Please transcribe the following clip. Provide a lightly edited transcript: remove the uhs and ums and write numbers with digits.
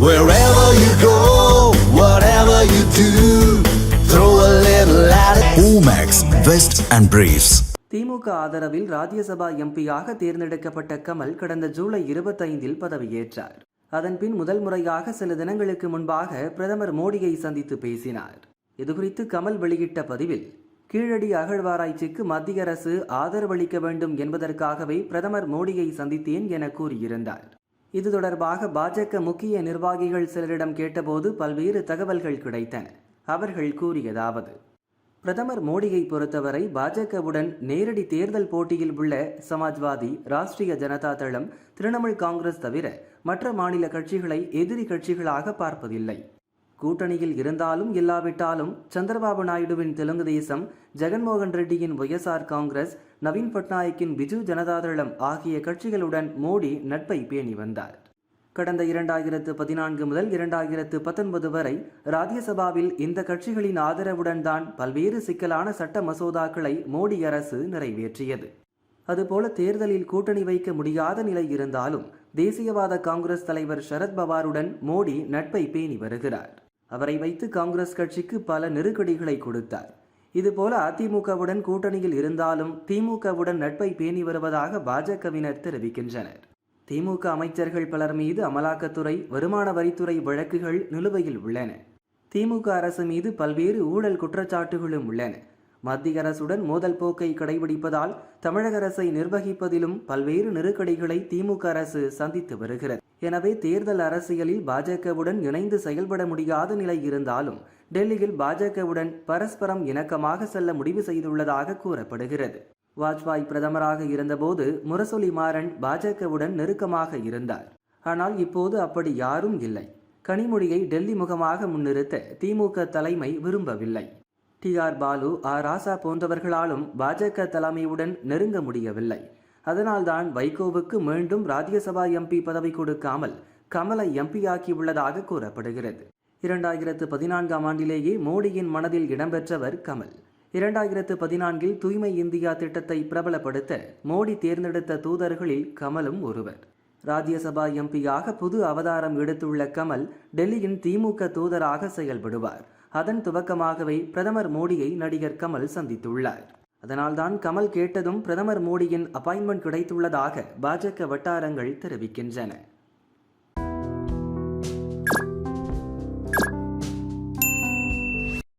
Wherever you go, whatever you do, throw a little at it. Omax, Vest and Briefs. திமுக ஆதரவில் ராஜ்யசபா எம்பியாக தேர்ந்தெடுக்கப்பட்ட கமல் கடந்த ஜூலை 25 பதவியேற்றார். அதன்பின் முதல் முறையாக சில தினங்களுக்கு முன்பாக பிரதமர் மோடியை சந்தித்து பேசினார். இதுகுறித்து கமல் வெளியிட்ட பதிவில், கீழடி அகழ்வாராய்ச்சிக்கு மத்திய அரசு ஆதரவளிக்க வேண்டும் என்பதற்காகவே பிரதமர் மோடியை சந்தித்தேன் என கூறியிருந்தார். இது தொடர்பாக பாஜக முக்கிய நிர்வாகிகள் சிலரிடம் கேட்டபோது பல்வேறு தகவல்கள் கிடைத்தன. அவர்கள் கூறியதாவது: பிரதமர் மோடியை பொறுத்தவரை பாஜகவுடன் நேரடி தேர்தல் போட்டியில் உள்ள சமாஜ்வாதி, ராஷ்டிரிய ஜனதா தளம், திரிணாமுல் காங்கிரஸ் தவிர மற்ற மாநில கட்சிகளை எதிரி கட்சிகளாக பார்ப்பதில்லை. கூட்டணியில் இருந்தாலும் இல்லாவிட்டாலும் சந்திரபாபு நாயுடுவின் தெலுங்கு தேசம், ஜெகன்மோகன் ரெட்டியின் ஒய்எஸ்ஆர் காங்கிரஸ், நவீன் பட்நாயக்கின் பிஜு ஜனதாதளம் ஆகிய கட்சிகளுடன் மோடி நட்பை பேணி வந்தார். கடந்த 2014 முதல் 2019 வரை ராஜ்யசபாவில் இந்த கட்சிகளின் ஆதரவுடன் தான் பல்வேறு சிக்கலான சட்ட மசோதாக்களை மோடி அரசு நிறைவேற்றியது. அதுபோல தேர்தலில் கூட்டணி வைக்க முடியாத நிலை இருந்தாலும் தேசியவாத காங்கிரஸ் தலைவர் சரத் பவாருடன் மோடி நட்பை பேணி வருகிறார். அவரை வைத்து காங்கிரஸ் கட்சிக்கு பல நெருக்கடிகளை கொடுத்தார். இதுபோல அதிமுகவுடன் கூட்டணியில் இருந்தாலும் திமுகவுடன் நட்பை பேணி வருவதாக பாஜகவினர் தெரிவிக்கின்றனர். திமுக அமைச்சர்கள் பலர் மீது அமலாக்கத்துறை, வருமான வரித்துறை வழக்குகள் நிலுவையில் உள்ளன. திமுக அரசு மீது பல்வேறு ஊழல் குற்றச்சாட்டுகளும் உள்ளன. மத்திய அரசுடன் மோதல் போக்கை கடைபிடிப்பதால் தமிழக அரசை நிர்வகிப்பதிலும் பல்வேறு நெருக்கடிகளை திமுக அரசு சந்தித்து வருகிறது. எனவே தேர்தல் அரசியலில் பாஜகவுடன் இணைந்து செயல்பட முடியாத நிலை இருந்தாலும் டெல்லியில் பாஜகவுடன் பரஸ்பரம் இணக்கமாக செல்ல முடிவு செய்துள்ளதாக கூறப்படுகிறது. வாஜ்பாய் பிரதமராக இருந்தபோது முரசொலி மாறன் பாஜகவுடன் நெருக்கமாக இருந்தார். ஆனால் இப்போது அப்படி யாரும் இல்லை. கனிமொழியை டெல்லி முகமாக முன்னிறுத்த திமுக தலைமை விரும்பவில்லை. டி.ஆர். பாலு, ஆர். ராசா போன்றவர்களாலும் பாஜக தலைமையுடன் நெருங்க முடியவில்லை. அதனால்தான் வைகோவுக்கு மீண்டும் ராஜ்யசபா எம்பி பதவி கொடுக்காமல் கமலை எம்பியாக்கியுள்ளதாக கூறப்படுகிறது. 2014 ஆண்டிலேயே மோடியின் மனதில் இடம்பெற்றவர் கமல். 2014 தூய்மை இந்தியா திட்டத்தை பிரபலப்படுத்த மோடி தேர்ந்தெடுத்த தூதர்களில் கமலும் ஒருவர். ராஜ்யசபா எம்பியாக புது அவதாரம் எடுத்துள்ள கமல் டெல்லியின் திமுக தூதராக செயல்படுவார். அதன் துவக்கமாகவே பிரதமர் மோடியை நடிகர் கமல் சந்தித்துள்ளார். அதனால்தான் கமல் கேட்டதும் பிரதமர் மோடியின் அப்பாயின்மெண்ட் கிடைத்துள்ளதாக பாஜக வட்டாரங்கள் தெரிவிக்கின்றன.